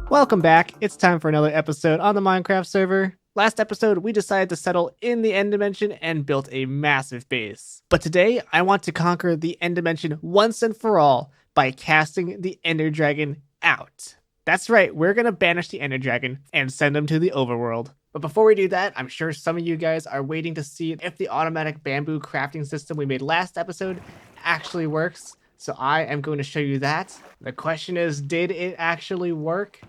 Welcome back. It's time for another episode on the Minecraft server. Last episode, we decided to settle in the end dimension and built a massive base. But today, I want to conquer the end dimension once and for all by casting the Ender Dragon out. That's right, we're gonna banish the Ender Dragon and send him to the overworld. But before we do that, I'm sure some of you guys are waiting to see if the automatic bamboo crafting system we made last episode actually works. So I am going to show you that. The question is, did it actually work?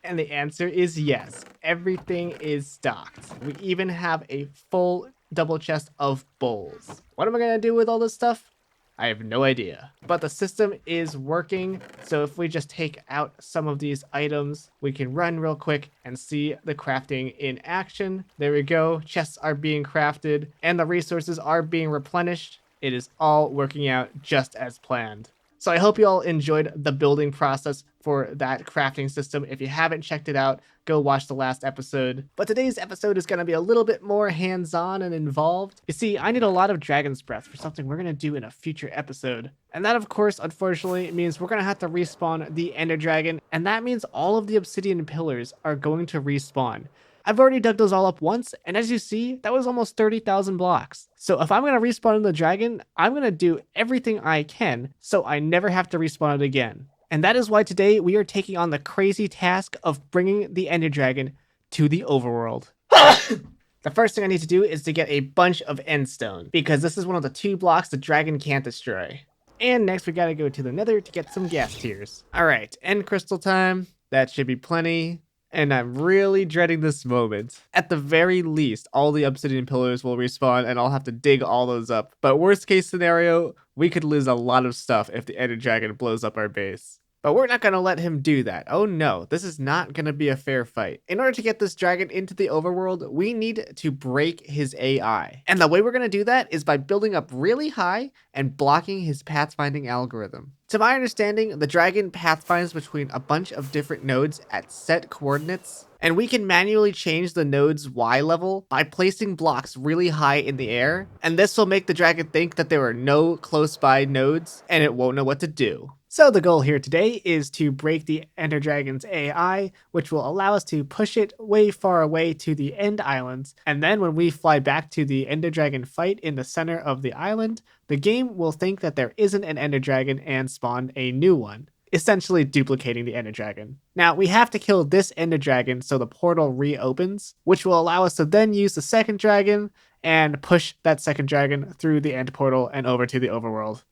And the answer is yes. Everything is stocked. We even have a full double chest of bowls. What am I going to do with all this stuff? I have no idea. But the system is working. So if we just take out some of these items, we can run real quick and see the crafting in action. There we go. Chests are being crafted and the resources are being replenished. It is all working out just as planned. So I hope you all enjoyed the building process for that crafting system. If you haven't checked it out, go watch the last episode. But today's episode is going to be a little bit more hands-on and involved. You see, I need a lot of dragon's breath for something we're going to do in a future episode. And that, of course, unfortunately, means we're going to have to respawn the Ender Dragon. And that means all of the obsidian pillars are going to respawn. I've already dug those all up once, and as you see, that was almost 30,000 blocks. So if I'm going to respawn in the dragon, I'm going to do everything I can so I never have to respawn it again. And that is why today we are taking on the crazy task of bringing the Ender Dragon to the overworld. The first thing I need to do is to get a bunch of endstone, because this is one of the 2 blocks the dragon can't destroy. And next we gotta go to the nether to get some gas tiers. Alright, end crystal time. That should be plenty. And I'm really dreading this moment. At the very least, all the obsidian pillars will respawn and I'll have to dig all those up. But worst case scenario, we could lose a lot of stuff if the Ender Dragon blows up our base. But we're not going to let him do that. Oh no, this is not going to be a fair fight. In order to get this dragon into the overworld, we need to break his AI. And the way we're going to do that is by building up really high and blocking his pathfinding algorithm. To my understanding, the dragon pathfinds between a bunch of different nodes at set coordinates, and we can manually change the node's Y level by placing blocks really high in the air, and this will make the dragon think that there are no close by nodes, and it won't know what to do. So the goal here today is to break the Ender Dragon's AI, which will allow us to push it way far away to the end islands, and then when we fly back to the Ender Dragon fight in the center of the island, the game will think that there isn't an Ender Dragon and spawn a new one, essentially duplicating the Ender Dragon. Now, we have to kill this Ender Dragon so the portal reopens, which will allow us to then use the second dragon and push that second dragon through the end portal and over to the overworld.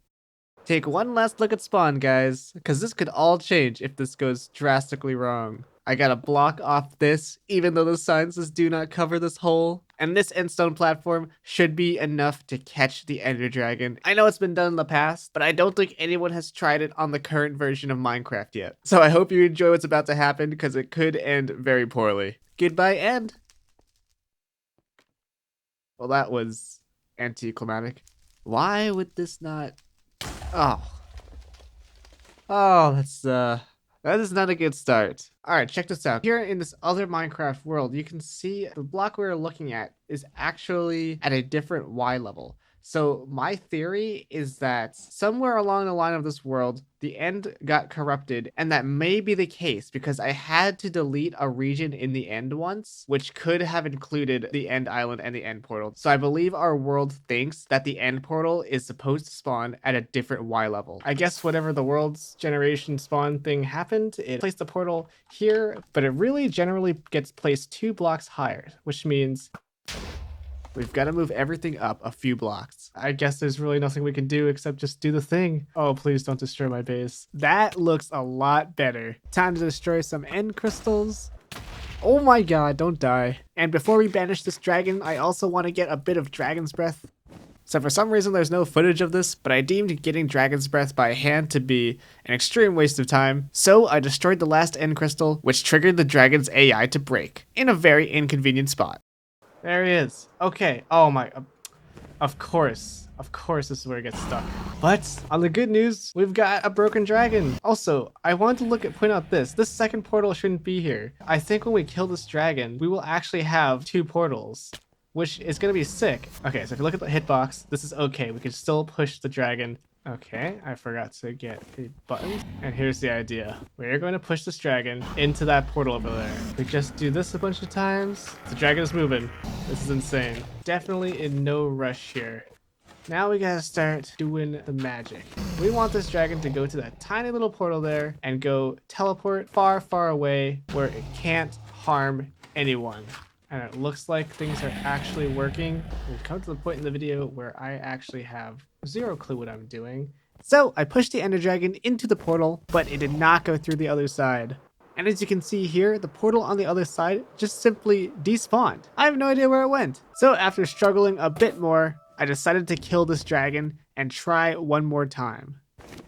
Take one last look at spawn, guys, because this could all change if this goes drastically wrong. I gotta block off this, even though the sign says do not cover this hole. And this endstone platform should be enough to catch the Ender Dragon. I know it's been done in the past, but I don't think anyone has tried it on the current version of Minecraft yet. So I hope you enjoy what's about to happen, because it could end very poorly. Goodbye, end. Well, that was anticlimactic. Why would this not... Oh, that is not a good start. All right, check this out. Here in this other Minecraft world, you can see the block we're looking at is actually at a different Y level. So my theory is that somewhere along the line of this world, the end got corrupted, and that may be the case because I had to delete a region in the end once, which could have included the end island and the end portal. So I believe our world thinks that the end portal is supposed to spawn at a different Y level. I guess whatever the world's generation spawn thing happened, it placed the portal here, but it really generally gets placed 2 blocks higher, which means we've got to move everything up a few blocks. I guess there's really nothing we can do except just do the thing. Oh, please don't destroy my base. That looks a lot better. Time to destroy some end crystals. Oh my god, don't die. And before we banish this dragon, I also want to get a bit of dragon's breath. So for some reason there's no footage of this, but I deemed getting dragon's breath by hand to be an extreme waste of time. So I destroyed the last end crystal, which triggered the dragon's AI to break in a very inconvenient spot. There he is. Okay. Oh my. Of course. Of course this is where it gets stuck. But on the good news, we've got a broken dragon. Also, I wanted to point out this. This second portal shouldn't be here. I think when we kill this dragon, we will actually have 2 portals, which is going to be sick. Okay, so if you look at the hitbox, this is okay. We can still push the dragon Okay, I forgot to get the buttons. And here's the idea. We're going to push this dragon into that portal over there. We just do this a bunch of times. The dragon is moving. This is insane. Definitely in no rush here. Now we gotta start doing the magic. We want this dragon to go to that tiny little portal there and go teleport far, far away where it can't harm anyone. And it looks like things are actually working. We've come to the point in the video where I actually have zero clue what I'm doing. So I pushed the Ender Dragon into the portal, but it did not go through the other side. And as you can see here, the portal on the other side just simply despawned. I have no idea where it went. So after struggling a bit more, I decided to kill this dragon and try one more time.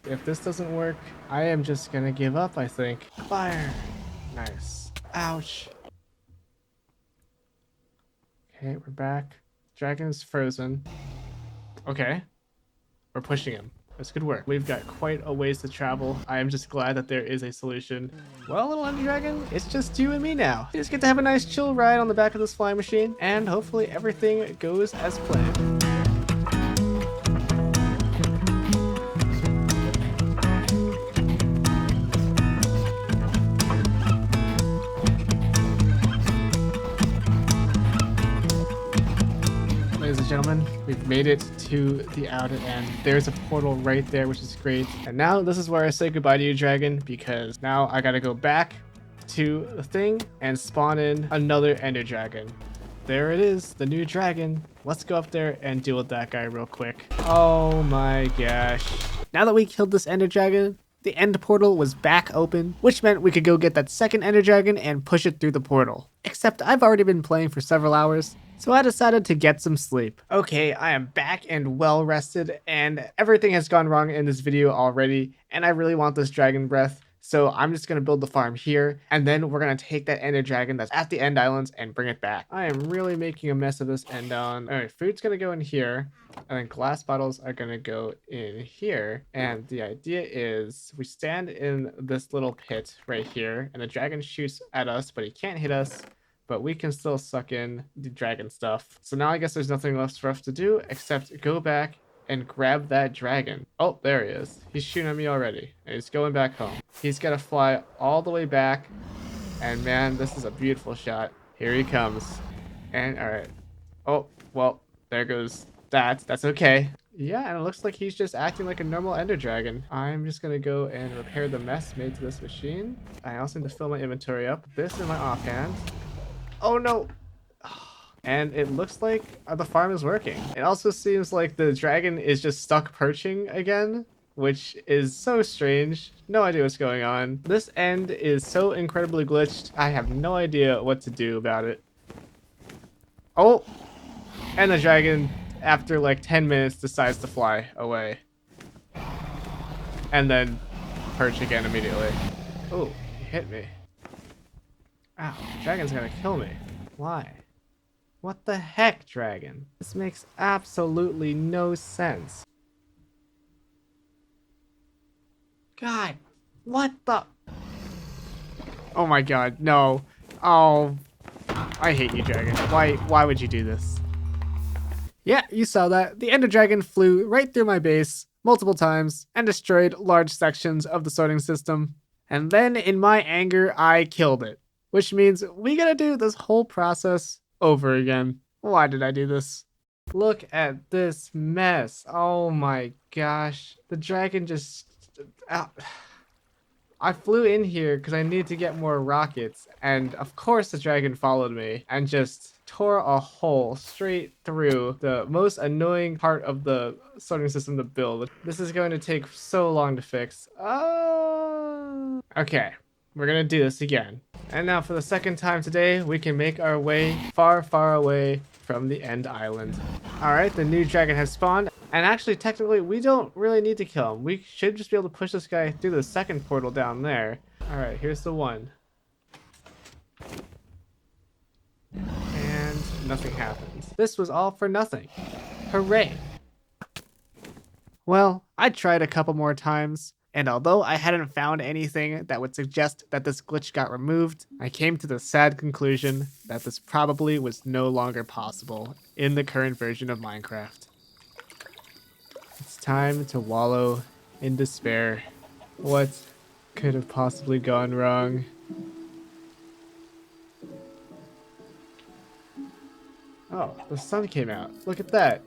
If this doesn't work, I am just gonna give up, I think. Fire. Nice. Ouch. Okay, we're back. Dragon is frozen. Okay. We're pushing him. That's good work. We've got quite a ways to travel. I am just glad that there is a solution. Well, little Ender Dragon, it's just you and me now. You just get to have a nice chill ride on the back of this flying machine, and hopefully everything goes as planned. Ladies and gentlemen, we've made it to the outer end. There's a portal right there, which is great. And now this is where I say goodbye to you, dragon, because now I gotta go back to the thing and spawn in another Ender Dragon. There it is, the new dragon. Let's go up there and deal with that guy real quick. Oh my gosh. Now that we killed this Ender Dragon, the end portal was back open, which meant we could go get that second Ender Dragon and push it through the portal. Except I've already been playing for several hours, so I decided to get some sleep. Okay, I am back and well rested, and everything has gone wrong in this video already, and I really want this dragon breath. So I'm just gonna build the farm here, and then we're gonna take that Ender Dragon that's at the end islands and bring it back. I am really making a mess of this end island. All right, food's gonna go in here, and then glass bottles are gonna go in here. And the idea is we stand in this little pit right here, and the dragon shoots at us, but he can't hit us. But we can still suck in the dragon stuff. So now I guess there's nothing left for us to do except go back and grab that dragon. Oh, there he is. He's shooting at me already. And he's going back home. He's gonna fly all the way back. And man, this is a beautiful shot. Here he comes. And all right. Oh, well, there goes that. That's okay. Yeah, and it looks like he's just acting like a normal Ender Dragon. I'm just gonna go and repair the mess made to this machine. I also need to fill my inventory up. This in my offhand. Oh no. And it looks like the farm is working. It also seems like the dragon is just stuck perching again, which is so strange. No idea what's going on. This end is so incredibly glitched. I have no idea what to do about it. Oh, and the dragon, after like 10 minutes, decides to fly away. And then perch again immediately. Oh, he hit me. Ow, dragon's gonna kill me. Why? What the heck, dragon? This makes absolutely no sense. God, what the? Oh my god, no. Oh, I hate you, dragon. Why would you do this? Yeah, you saw that. The Ender Dragon flew right through my base multiple times and destroyed large sections of the sorting system. And then in my anger, I killed it. Which means we gotta do this whole process over again. Why did I do this? Look at this mess. Oh my gosh. The dragon just... I flew in here because I needed to get more rockets. And of course the dragon followed me and just tore a hole straight through the most annoying part of the sorting system to build. This is going to take so long to fix. Okay, we're gonna do this again. And now for the second time today, we can make our way far, far away from the end island. All right, the new dragon has spawned. And actually, technically, we don't really need to kill him. We should just be able to push this guy through the second portal down there. All right, here's the one. And nothing happens. This was all for nothing. Hooray. Well, I tried a couple more times. And although I hadn't found anything that would suggest that this glitch got removed, I came to the sad conclusion that this probably was no longer possible in the current version of Minecraft. It's time to wallow in despair. What could have possibly gone wrong? Oh, the sun came out. Look at that.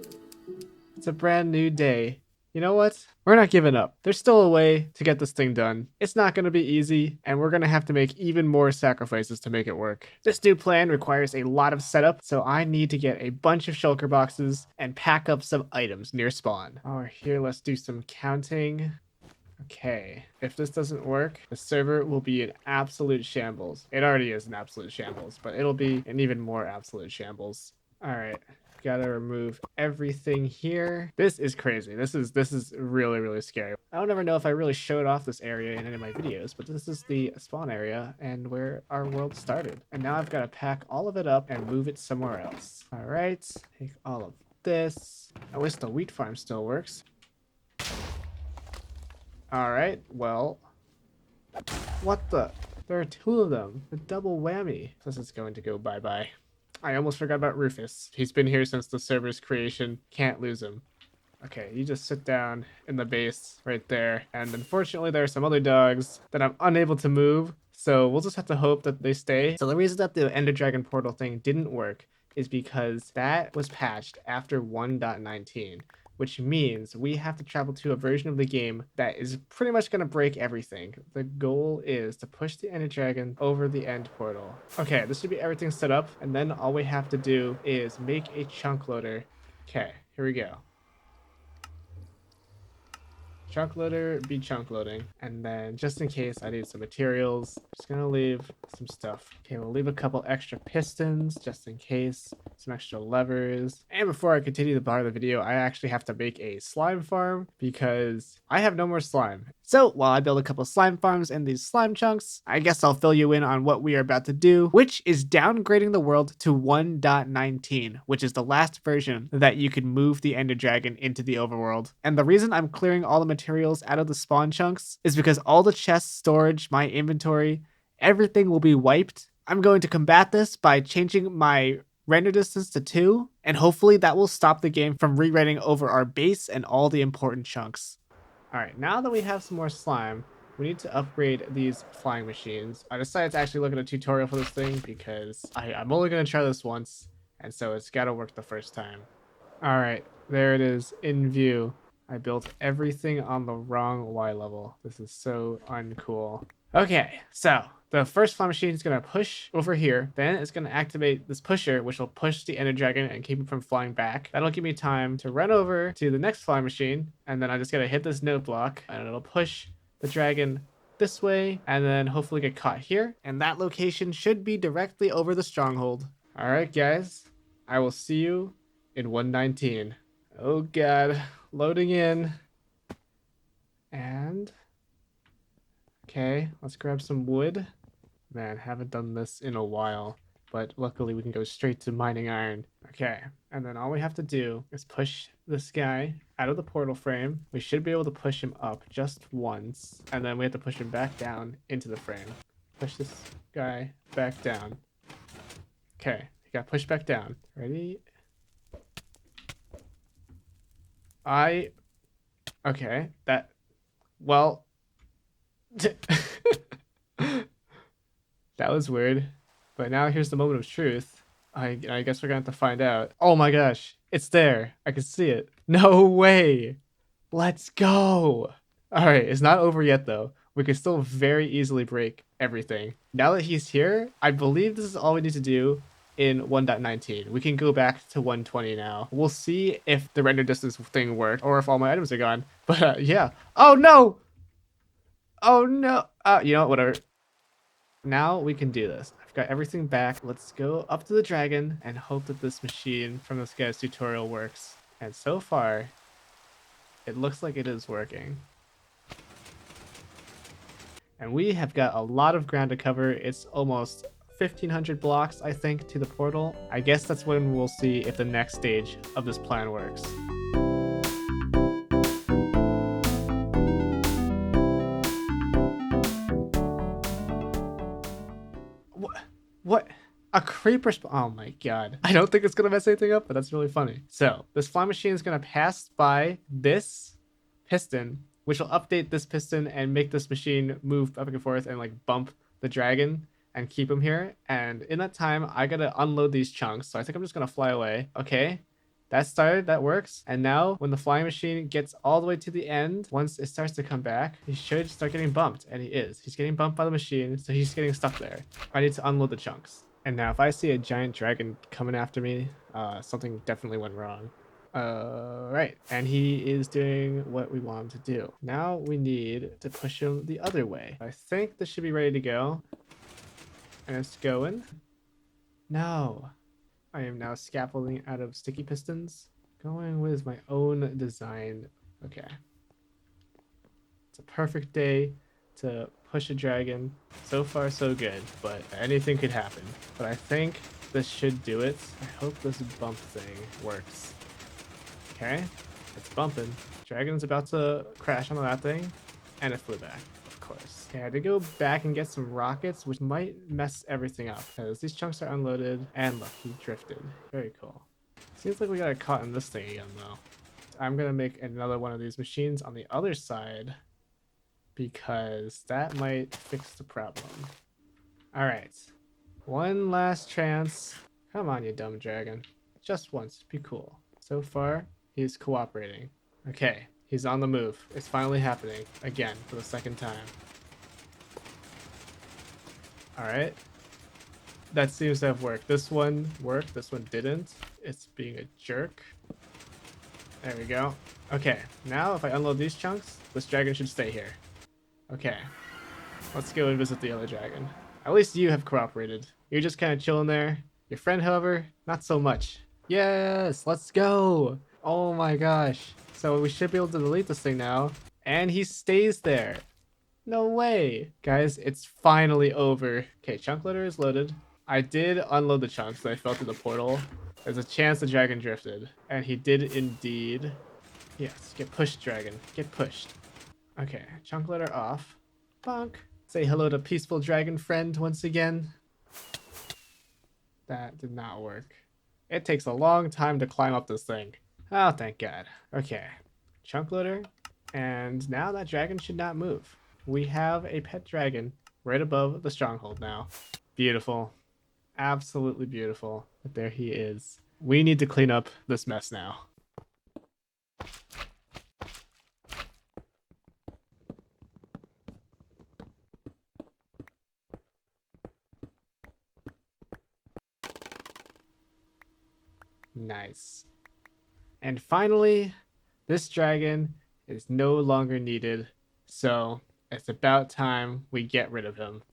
It's a brand new day. You know what? We're not giving up. There's still a way to get this thing done. It's not going to be easy, and we're going to have to make even more sacrifices to make it work. This new plan requires a lot of setup, so I need to get a bunch of shulker boxes and pack up some items near spawn. Oh, here, let's do some counting. Okay, if this doesn't work, the server will be in absolute shambles. It already is an absolute shambles, but it'll be an even more absolute shambles. All right. Gotta remove everything here. This is crazy. This is really scary. I don't ever know if I really showed off this area in any of my videos, but this is the spawn area and where our world started. And now I've got to pack all of it up and move it somewhere else. All right, take all of this. At least the wheat farm still works. All right, well, what the? There are two of them. A double whammy. This is going to go bye-bye. I almost forgot about Rufus. He's been here since the server's creation. Can't lose him. Okay, you just sit down in the base right there. And unfortunately, there are some other dogs that I'm unable to move. So we'll just have to hope that they stay. So the reason that the Ender Dragon portal thing didn't work is because that was patched after 1.19. Which means we have to travel to a version of the game that is pretty much going to break everything. The goal is to push the Ender Dragon over the end portal. Okay, this should be everything set up, and then all we have to do is make a chunk loader. Okay, here we go. Chunk loader, be chunk loading. And then just in case I need some materials, just gonna leave some stuff. Okay, we'll leave a couple extra pistons just in case, some extra levers. And before I continue the part of the video, I actually have to make a slime farm because I have no more slime. So while I build a couple slime farms and these slime chunks, I guess I'll fill you in on what we are about to do, which is downgrading the world to 1.19, which is the last version that you can move the Ender Dragon into the overworld. And the reason I'm clearing all the materials out of the spawn chunks is because all the chests, storage, my inventory, everything will be wiped. I'm going to combat this by changing my render distance to 2, and hopefully that will stop the game from rewriting over our base and all the important chunks. Alright, now that we have some more slime, we need to upgrade these flying machines. I decided to actually look at a tutorial for this thing because I'm only going to try this once, and so it's got to work the first time. Alright, there it is in view. I built everything on the wrong Y level. This is so uncool. Okay, so the first flying machine is going to push over here. Then it's going to activate this pusher, which will push the Ender Dragon and keep it from flying back. That'll give me time to run over to the next flying machine. And then I just got to hit this note block and it'll push the dragon this way and then hopefully get caught here. And that location should be directly over the stronghold. All right, guys, I will see you in 119. Oh, God, loading in. And okay, let's grab some wood. Man, haven't done this in a while, but luckily we can go straight to mining iron. Okay, and then all we have to do is push this guy out of the portal frame. We should be able to push him up just once, and then we have to push him back down into the frame. Push this guy back down. Okay, he got pushed back down. Ready? Okay, that, well, that was weird, but now here's the moment of truth. I guess we're gonna have to find out. Oh my gosh, it's there. I can see it. No way. Let's go. All right, it's not over yet though. We can still very easily break everything. Now that he's here, I believe this is all we need to do in 1.19. We can go back to 120 now. We'll see if the render distance thing worked or if all my items are gone. But yeah. Oh no. Oh no. You know what, whatever. Now we can do this. I've got everything back. Let's go up to the dragon and hope that this machine from this guy's tutorial works. And so far, it looks like it is working. And we have got a lot of ground to cover. It's almost 1,500 blocks, I think, to the portal. I guess that's when we'll see if the next stage of this plan works. What? A creeper oh my god. I don't think it's gonna mess anything up, but that's really funny. So, this flying machine is gonna pass by this piston, which will update this piston and make this machine move back and forth and like bump the dragon and keep him here. And in that time, I gotta unload these chunks. So I think I'm just gonna fly away. Okay, that started, that works. And now when the flying machine gets all the way to the end, once it starts to come back, he should start getting bumped. And he is. He's getting bumped by the machine, so he's getting stuck there. I need to unload the chunks. And now if I see a giant dragon coming after me, something definitely went wrong. Right, and he is doing what we want him to do. Now we need to push him the other way. I think this should be ready to go. And it's going. No. I am now scaffolding out of sticky pistons. Going with my own design. Okay. It's a perfect day to push a dragon. So far so good, but anything could happen. But I think this should do it. I hope this bump thing works. Okay, it's bumping. Dragon's about to crash onto that thing, and it flew back, of course. Okay, I had to go back and get some rockets, which might mess everything up, because these chunks are unloaded, and look, he drifted. Very cool. Seems like we got caught in this thing again, though. I'm gonna make another one of these machines on the other side, because that might fix the problem. Alright, one last chance. Come on, you dumb dragon. Just once, be cool. So far, he's cooperating. Okay, he's on the move. It's finally happening again for the second time. All right. That seems to have worked. This one worked. This one didn't. It's being a jerk. There we go. Okay, now if I unload these chunks, this dragon should stay here. Okay, let's go and visit the other dragon. At least you have cooperated. You're just kind of chilling there. Your friend, however, not so much. Yes, let's go. Oh my gosh. So we should be able to delete this thing now. And he stays there. No way. Guys, it's finally over. Okay, chunk loader is loaded. I did unload the chunks that I fell through the portal. There's a chance the dragon drifted. And he did indeed. Yes, get pushed, dragon. Get pushed. Okay, chunk loader off. Bonk. Say hello to peaceful dragon friend once again. That did not work. It takes a long time to climb up this thing. Oh, thank God. Okay, chunk loader. And now that dragon should not move. We have a pet dragon right above the stronghold now. Beautiful. Absolutely beautiful. But there he is. We need to clean up this mess now. Nice. And finally, this dragon is no longer needed, so it's about time we get rid of him.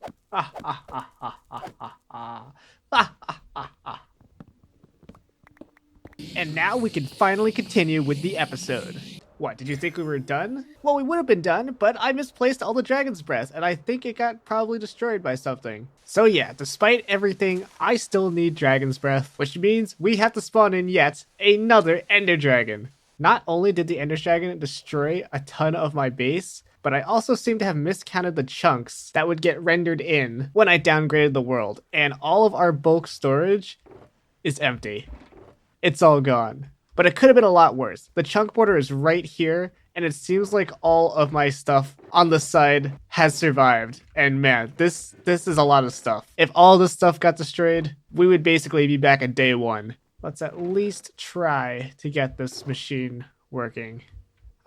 And now we can finally continue with the episode. What, did you think we were done? Well, we would have been done, but I misplaced all the dragon's breath, and I think it got probably destroyed by something. So yeah, despite everything, I still need dragon's breath, which means we have to spawn in yet another ender dragon. Not only did the ender dragon destroy a ton of my base, but I also seem to have miscounted the chunks that would get rendered in when I downgraded the world, and all of our bulk storage is empty. It's all gone. But it could have been a lot worse. The chunk border is right here, and it seems like all of my stuff on the side has survived. And man, this is a lot of stuff. If all this stuff got destroyed, we would basically be back at day one. Let's at least try to get this machine working.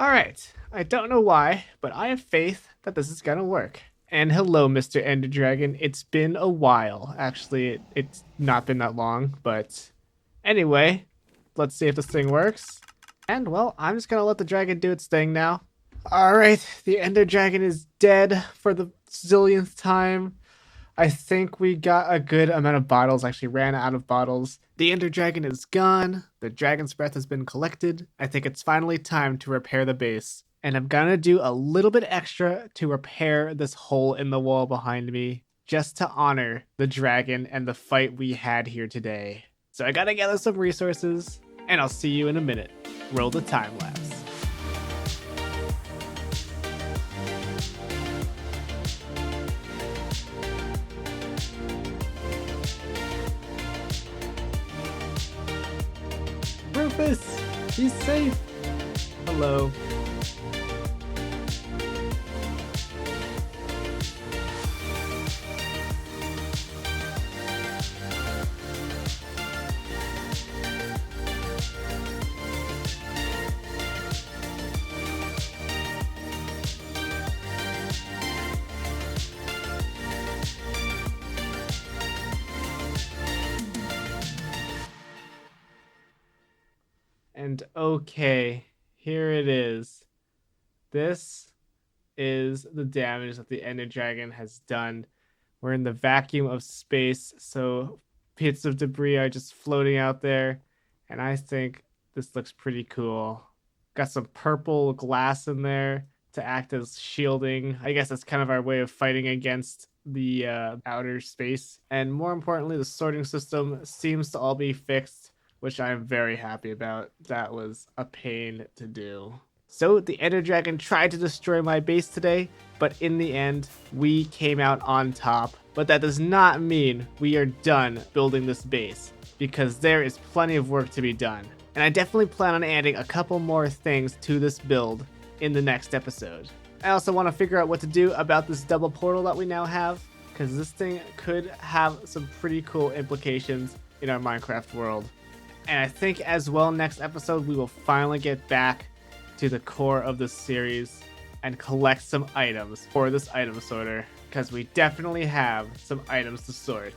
Alright, I don't know why, but I have faith that this is gonna work. And hello, Mr. Ender Dragon. It's been a while. Actually, it's not been that long, but anyway, let's see if this thing works. And well, I'm just gonna let the dragon do its thing now. Alright, the Ender Dragon is dead for the zillionth time. I think we got a good amount of bottles, actually ran out of bottles. The Ender Dragon is gone. The dragon's breath has been collected. I think it's finally time to repair the base. And I'm gonna do a little bit extra to repair this hole in the wall behind me, just to honor the dragon and the fight we had here today. So I gotta gather some resources, and I'll see you in a minute. Roll the time lapse. Rufus, he's safe. Hello. And okay, here it is. This is the damage that the Ender Dragon has done. We're in the vacuum of space, so bits of debris are just floating out there, and I think this looks pretty cool. Got some purple glass in there to act as shielding. I guess that's kind of our way of fighting against the outer space. And more importantly, the sorting system seems to all be fixed, which I'm very happy about. That was a pain to do. So the Ender Dragon tried to destroy my base today, but in the end, we came out on top. But that does not mean we are done building this base, because there is plenty of work to be done. And I definitely plan on adding a couple more things to this build in the next episode. I also want to figure out what to do about this double portal that we now have, because this thing could have some pretty cool implications in our Minecraft world. And I think as well next episode we will finally get back to the core of this series and collect some items for this item sorter, because we definitely have some items to sort.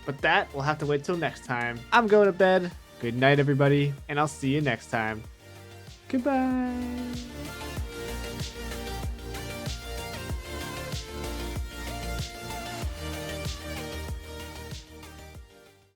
But that will have to wait till next time. I'm going to bed. Good night, everybody, and I'll see you next time. Goodbye.